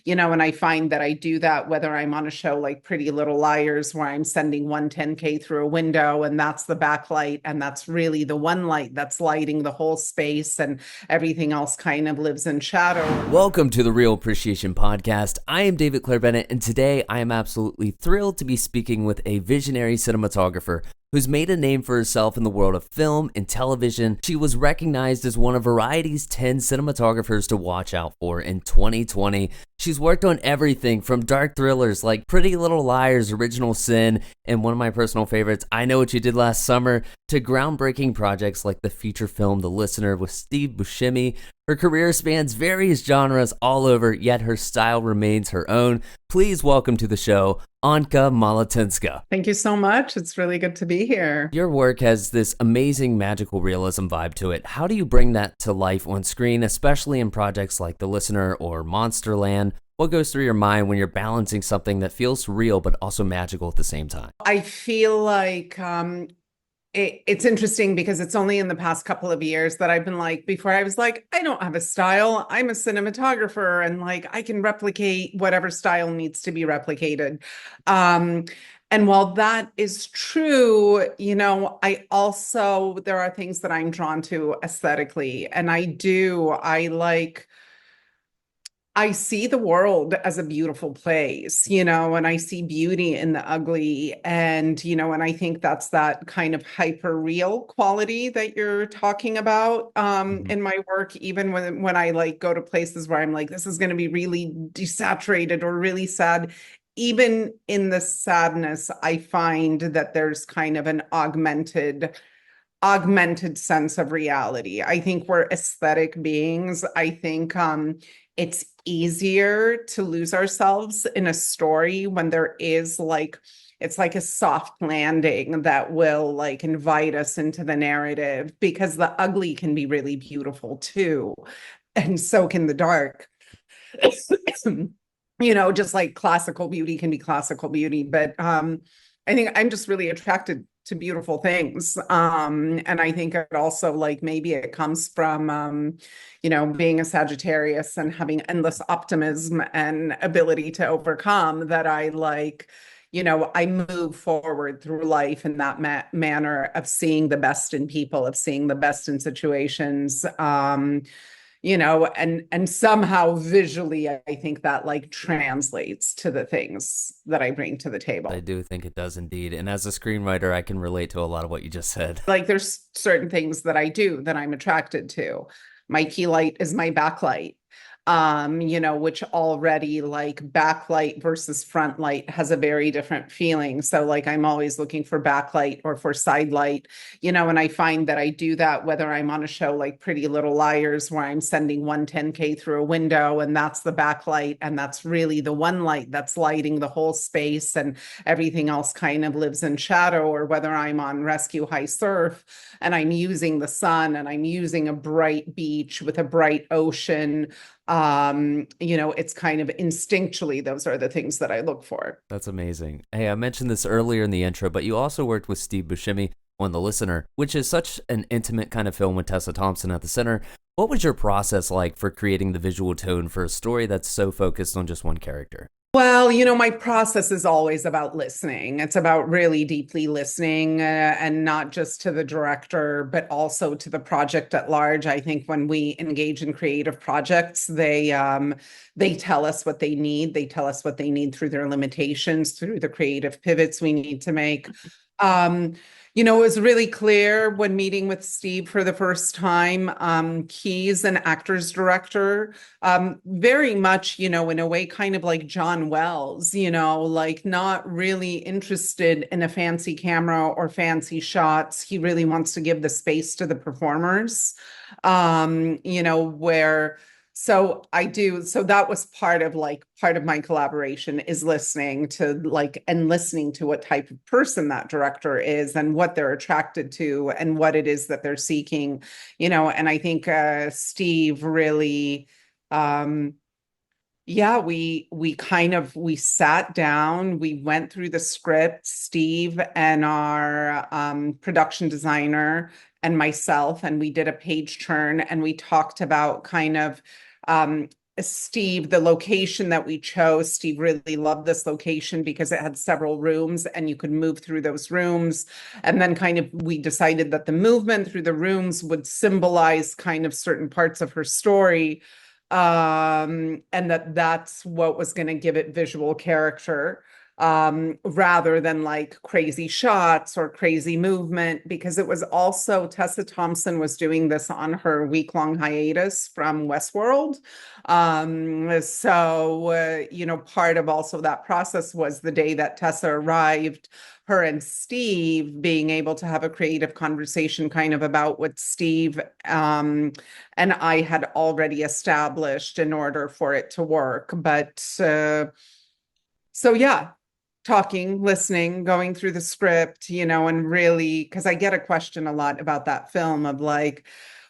And I find that I do that whether I'm on a show like Pretty Little Liars, where I'm sending 110K through a window, and that's the backlight, and that's really the one light that's lighting the whole space, and everything else kind of lives in shadow. Welcome to the Real Appreciation Podcast. I am David Clair-Bennett, and today I am absolutely thrilled to be speaking with a visionary cinematographer who's made a name for herself in the world of film and television. She was recognized as one of Variety's 10 cinematographers to watch out for in 2020. She's worked on everything from dark thrillers like Pretty Little Liars, Original Sin, and one of my personal favorites, I Know What You Did Last Summer, to groundbreaking projects like the feature film The Listener with Steve Buscemi. Her career spans various genres all over, yet her style remains her own. Please welcome to the show, Anka Malatynska. Thank you so much. It's really good to be here. Your work has this amazing magical realism vibe to it. How do you bring that to life on screen, especially in projects like The Listener or Monsterland? What goes through your mind when you're balancing something that feels real but also magical at the same time? I feel like it's interesting because it's only in the past couple of years that I've been like, before I was like, I don't have a style. I'm a cinematographer, and like I can replicate whatever style needs to be replicated. Um, and while that is true, there are things that I'm drawn to aesthetically. And I see the world as a beautiful place, and I see beauty in the ugly. And I think that's that kind of hyper real quality that you're talking about in my work, even when I like go to places where I'm like, this is going to be really desaturated or really sad. Even in the sadness, I find that there's kind of an augmented sense of reality. I think we're aesthetic beings. I think it's easier to lose ourselves in a story when there is like it's like a soft landing that will like invite us into the narrative, because the ugly can be really beautiful too, and so can the dark. Just like classical beauty can be classical beauty, but I think I'm just really attracted to beautiful things. And I think it also like maybe it comes from being a Sagittarius and having endless optimism and ability to overcome, that I move forward through life in that manner of seeing the best in people, of seeing the best in situations. And somehow visually, I think that like translates to the things that I bring to the I table. do think it does indeed. And as a screenwriter, I can relate to a lot of what you just said. Like there's certain things that I do that I'm attracted to. My key light is my backlight. Which already like backlight versus front light has a very different feeling. So like I'm always looking for backlight or for side light, and I find that I do that whether I'm on a show like Pretty Little Liars, where I'm sending 110K through a window, and that's the backlight, and that's really the one light that's lighting the whole space, and everything else kind of lives in shadow. Or whether I'm on Rescue High Surf and I'm using the sun, and I'm using a bright beach with a bright ocean. It's kind of instinctually, those are the things that I look for. That's amazing. Hey, I mentioned this earlier in the intro, but you also worked with Steve Buscemi on The Listener, which is such an intimate kind of film with Tessa Thompson at the center. What was your process like for creating the visual tone for a story that's so focused on just one character? Well, my process is always about listening. It's about really deeply listening, and not just to the director, but also to the project at large. I think when we engage in creative projects, they tell us what they need. They tell us what they need through their limitations, through the creative pivots we need to make. Um, it was really clear when meeting with Steve for the first time. He's an actor's director, very much, in a way, kind of like John Wells, like not really interested in a fancy camera or fancy shots. He really wants to give the space to the performers, where so that was part of my collaboration, is listening to what type of person that director is, and what they're attracted to, and what it is that they're seeking, and I think Steve really yeah, we sat down, we went through the script, Steve and our production designer and myself, and we did a page turn, and we talked about kind of Steve, the location that we chose, Steve really loved this location because it had several rooms and you could move through those rooms. And then kind of we decided that the movement through the rooms would symbolize kind of certain parts of her story. And that's what was going to give it visual character, rather than like crazy shots or crazy movement, because it was also Tessa Thompson was doing this on her week-long hiatus from Westworld. Part of also that process was the day that Tessa arrived, her and Steve being able to have a creative conversation kind of about what Steve and I had already established in order for it to work. So yeah, talking, listening, going through the script, and really, because I get a question a lot about that film of like,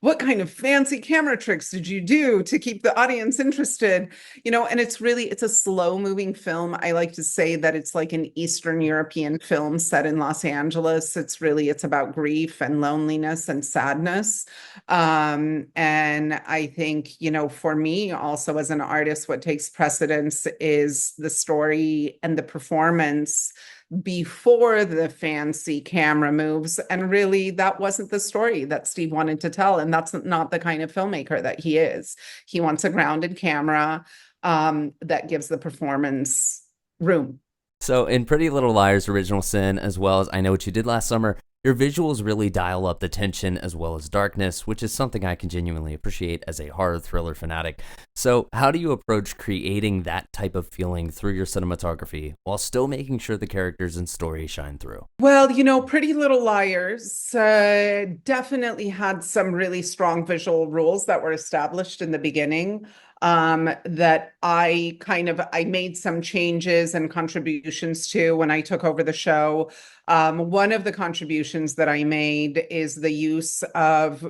what kind of fancy camera tricks did you do to keep the audience interested? And it's a slow moving film. I like to say that it's like an Eastern European film set in Los Angeles. It's about grief and loneliness and sadness. And I think, for me also as an artist, what takes precedence is the story and the performance before the fancy camera moves. And really, that wasn't the story that Steve wanted to tell. And that's not the kind of filmmaker that he is. He wants a grounded camera that gives the performance room. So in Pretty Little Liars Original Sin, as well as I Know What You Did Last Summer, your visuals really dial up the tension as well as darkness, which is something I can genuinely appreciate as a horror thriller fanatic. So how do you approach creating that type of feeling through your cinematography while still making sure the characters and story shine through? Well, Pretty Little Liars definitely had some really strong visual rules that were established in the beginning, that I made some changes and contributions to when I took over the show. One of the contributions that I made is the use of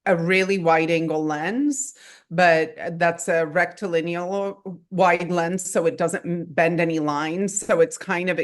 a really wide angle lens, but that's a rectilineal wide lens, so it doesn't bend any lines. So it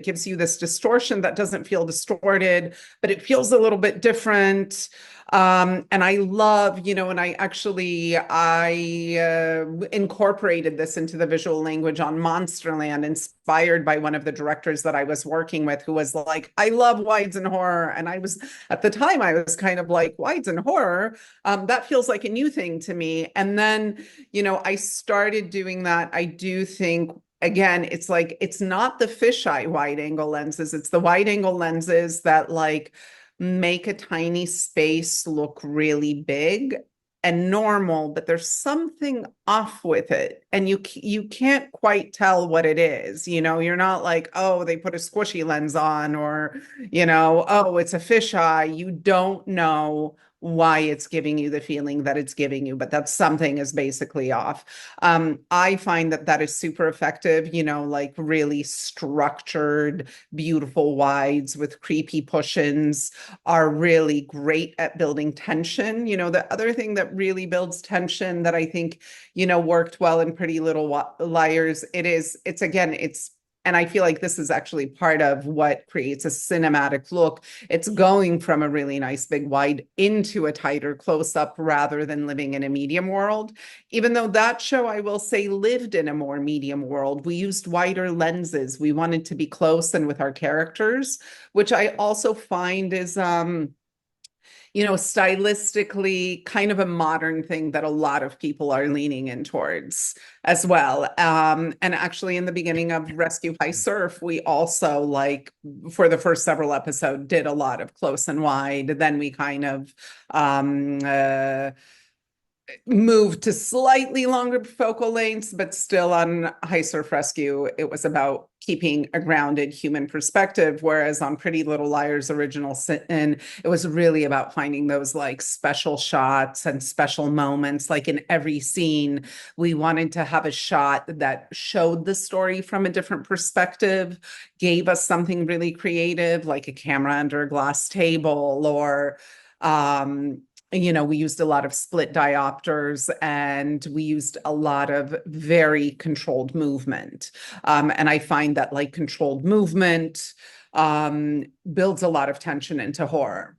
gives you this distortion that doesn't feel distorted, but it feels a little bit different. And I love, and I incorporated this into the visual language on Monsterland, inspired by one of the directors that I was working with, who was like, I love wides and horror. And at the time, I was kind of like, wides and horror? That feels like a new thing to me. And then, I started doing that. I do think, again, it's not the fisheye wide angle lenses, it's the wide angle lenses that like make a tiny space look really big and normal, but there's something off with it, and you can't quite tell what it is. You're not like, oh, they put a squishy lens on, or oh, it's a fisheye. You don't know why it's giving you the feeling that it's giving you, but that something is basically off. I find that is super effective, like really structured, beautiful wides with creepy push-ins are really great at building tension. The other thing that really builds tension that I think, worked well in Pretty Little Liars, and I feel like this is actually part of what creates a cinematic look. It's going from a really nice big wide into a tighter close up rather than living in a medium world. Even though that show, I will say, lived in a more medium world. We used wider lenses. We wanted to be close and with our characters, which I also find is stylistically kind of a modern thing that a lot of people are leaning in towards as well. And actually in the beginning of Rescue High Surf, we also for the first several episodes did a lot of close and wide. Then we kind of moved to slightly longer focal lengths, but still on High Surf Rescue, it was about keeping a grounded human perspective. Whereas on Pretty Little Liars Original Sin, it was really about finding those special shots and special moments. Like in every scene, we wanted to have a shot that showed the story from a different perspective, gave us something really creative, like a camera under a glass table, or we used a lot of split diopters, and we used a lot of very controlled movement. And I find that controlled movement builds a lot of tension into horror.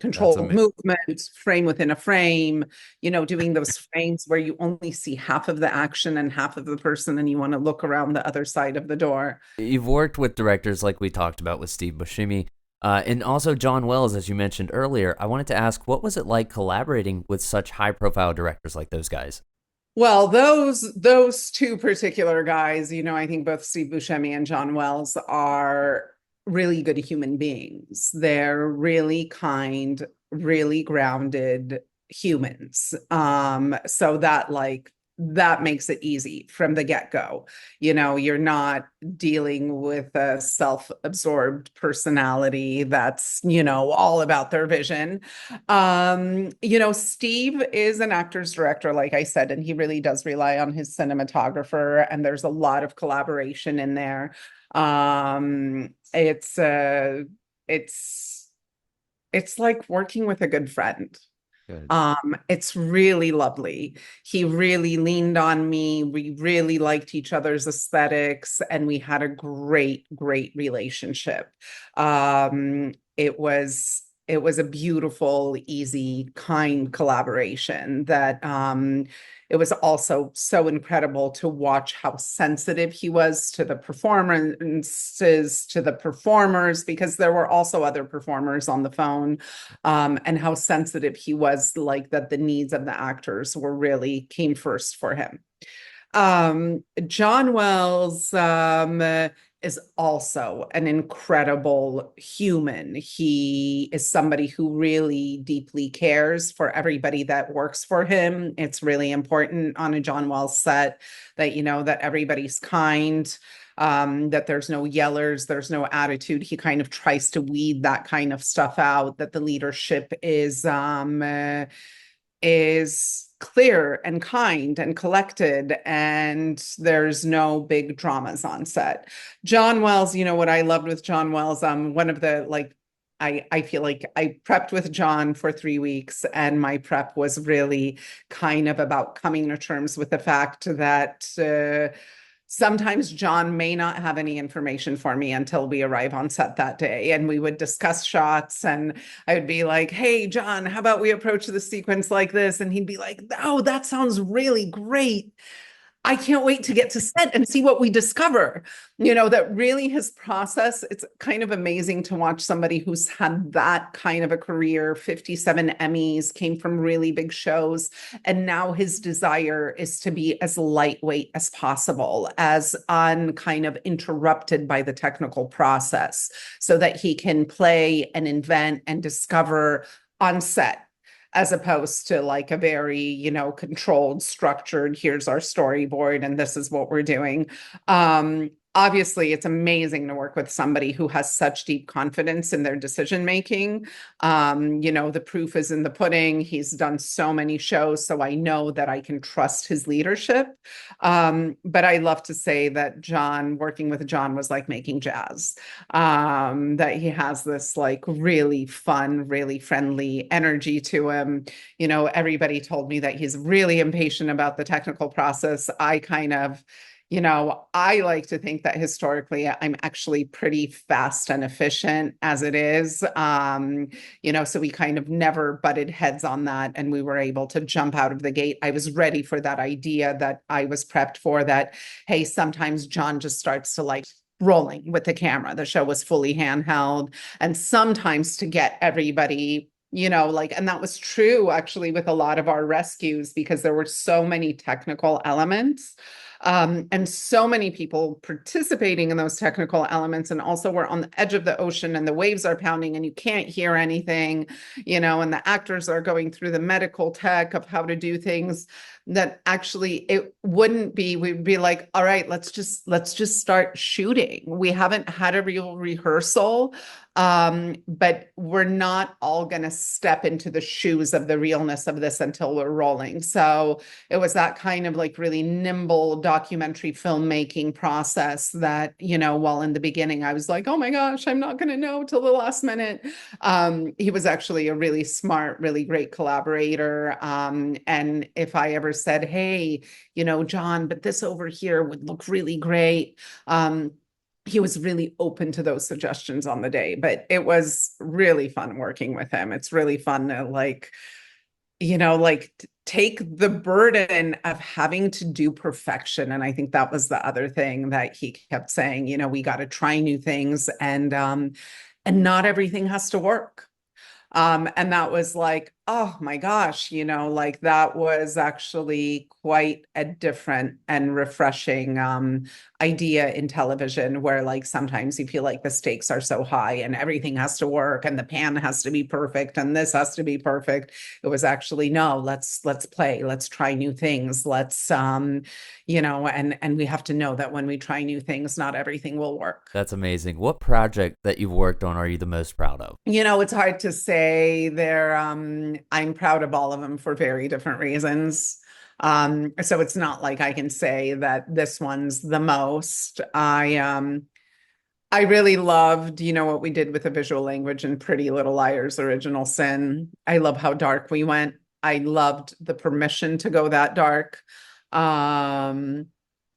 That's controlled amazing. movement, frame within a frame, doing those frames where you only see half of the action and half of the person, and you want to look around the other side of the door. You've worked with directors like we talked about with Steve Buscemi, and also John Wells, as you mentioned earlier. I wanted to ask, what was it like collaborating with such high-profile directors like those guys? Well, those two particular guys, I think both Steve Buscemi and John Wells are really good human beings. They're really kind, really grounded humans. So that makes it easy from the get-go. You're not dealing with a self-absorbed personality that's, all about their vision. Steve is an actor's director, like I said, and he really does rely on his cinematographer, and there's a lot of collaboration in there. It's it's like working with a good friend. Good. It's really lovely. He really leaned on me. We really liked each other's aesthetics, and we had a great, great relationship. It was a beautiful, easy, kind collaboration that it was also so incredible to watch how sensitive he was to the performances, to the performers, because there were also other performers on the phone, and how sensitive he was, like that the needs of the actors were really came first for him. John Wells is also an incredible human. He is somebody who really deeply cares for everybody that works for him. It's really important on a John Wells set that, that everybody's kind, that there's no yellers, there's no attitude. He kind of tries to weed that kind of stuff out, that the leadership is clear and kind and collected, and there's no big dramas on set. John Wells, what I loved with John Wells, one of the like I feel like I prepped with John for 3 weeks, and my prep was really kind of about coming to terms with the fact that sometimes John may not have any information for me until we arrive on set that day. And we would discuss shots, and I would be like, hey, John, how about we approach the sequence like this? And he'd be like, oh, that sounds really great. I can't wait to get to set and see what we discover. That really his process, it's kind of amazing to watch somebody who's had that kind of a career, 57 Emmys, came from really big shows. And now his desire is to be as lightweight as possible, as unkind of interrupted by the technical process, so that he can play and invent and discover on set, as opposed to like a very, controlled, structured, here's our storyboard and this is what we're doing. Obviously, it's amazing to work with somebody who has such deep confidence in their decision making. The proof is in the pudding. He's done so many shows, so I know that I can trust his leadership. But I love to say that working with John was like making jazz. That he has this like really fun, really friendly energy to him. Everybody told me that he's really impatient about the technical process. I like to think that historically I'm actually pretty fast and efficient as it is. So we kind of never butted heads on that, and we were able to jump out of the gate. I was ready for that idea that I was prepped for, that, hey, sometimes John just starts to like rolling with the camera. The show was fully handheld, and sometimes to get everybody, and that was true actually with a lot of our rescues, because there were so many technical elements. And so many people participating in those technical elements, and also we're on the edge of the ocean and the waves are pounding and you can't hear anything, and the actors are going through the medical tech of how to do things, that actually it wouldn't be, we'd be like, all right, let's just start shooting. We haven't had a real rehearsal. But we're not all going to step into the shoes of the realness of this until we're rolling. So it was that kind of like really nimble documentary filmmaking process that, while in the beginning I was like, oh my gosh, I'm not going to know till the last minute. He was actually a really smart, really great collaborator. And if I ever said, hey, John, but this over here would look really great, he was really open to those suggestions on the day. But it was really fun working with him. It's really fun to take the burden of having to do perfection. And I think that was the other thing that he kept saying, we got to try new things, and not everything has to work. And that was like, oh my gosh, that was actually quite a different and refreshing idea in television, where like sometimes you feel like the stakes are so high and everything has to work and the pan has to be perfect and this has to be perfect. It was actually, no, let's play, let's try new things. And we have to know that when we try new things, not everything will work. That's amazing. What project that you've worked on are you the most proud of? It's hard to say. I'm proud of all of them for very different reasons. So it's not like I can say that this one's the most. I really loved, what we did with the visual language in Pretty Little Liars Original Sin. I love how dark we went. I loved the permission to go that dark. And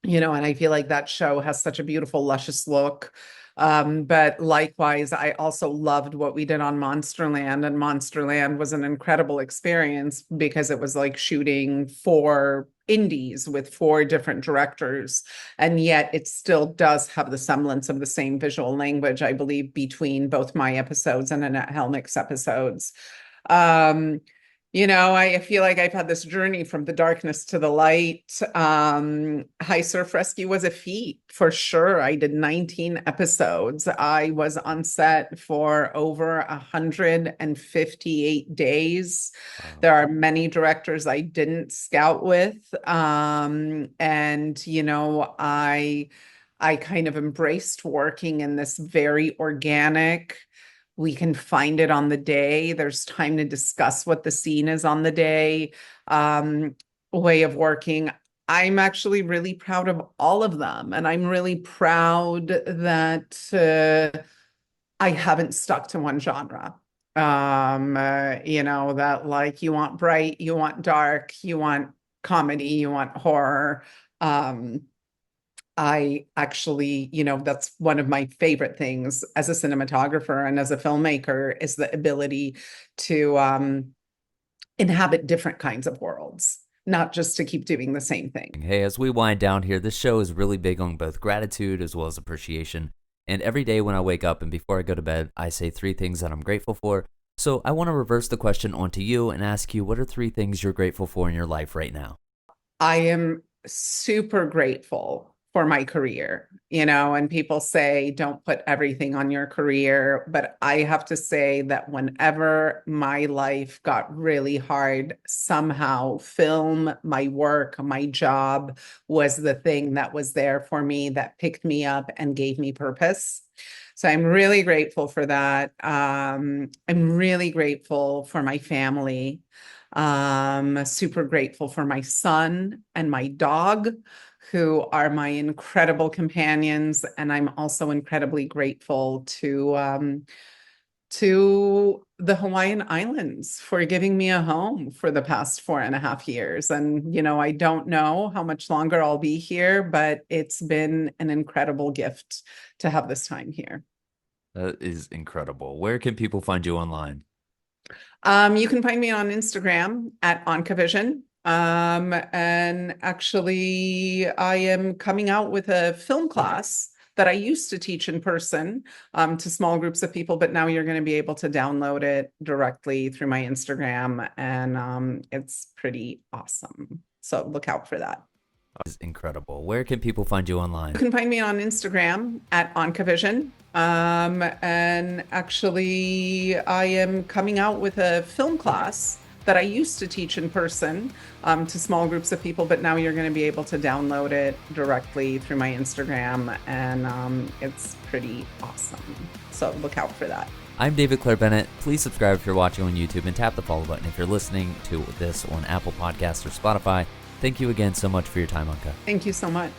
I feel like that show has such a beautiful, luscious look. But likewise, I also loved what we did on Monsterland, and Monsterland was an incredible experience because it was like shooting 4 indies with 4 different directors, and yet it still does have the semblance of the same visual language, I believe, between both my episodes and Annette Helnick's episodes. I feel like I've had this journey from the darkness to the light. High Surf Rescue was a feat for sure. I did 19 episodes. I was on set for over 158 days. Wow. There are many directors I didn't scout with. I kind of embraced working in this very organic, we can find it on the day, there's time to discuss what the scene is on the day, way of working. I'm actually really proud of all of them. And I'm really proud that I haven't stuck to one genre. That like you want bright, you want dark, you want comedy, you want horror. I actually, that's one of my favorite things as a cinematographer and as a filmmaker, is the ability to inhabit different kinds of worlds, not just to keep doing the same thing. Hey, as we wind down here, this show is really big on both gratitude as well as appreciation. And every day when I wake up and before I go to bed, I say 3 things that I'm grateful for. So I want to reverse the question onto you and ask you, what are 3 things you're grateful for in your life right now? I am super grateful for my career, and people say, don't put everything on your career. But I have to say that whenever my life got really hard, somehow film, my work, my job was the thing that was there for me, that picked me up and gave me purpose. So I'm really grateful for that. I'm really grateful for my family. Super grateful for my son and my dog, who are my incredible companions. And I'm also incredibly grateful to the Hawaiian Islands for giving me a home for the past 4.5 years. And, I don't know how much longer I'll be here, but it's been an incredible gift to have this time here. That is incredible. Where can people find you online? You can find me on Instagram at Ankavision. And actually, I am coming out with a film class that I used to teach in person to small groups of people, but now you're going to be able to download it directly through my Instagram, and it's pretty awesome. So look out for that. Is incredible. Where can people find you online? You can find me on Instagram at Ankavision. And actually, I am coming out with a film class that I used to teach in person to small groups of people, but now you're going to be able to download it directly through my Instagram, and it's pretty awesome. So look out for that. I'm David Clair-Bennett. Please subscribe if you're watching on YouTube and tap the follow button if you're listening to this on Apple Podcasts or Spotify. Thank you again so much for your time, Anka. Thank you so much.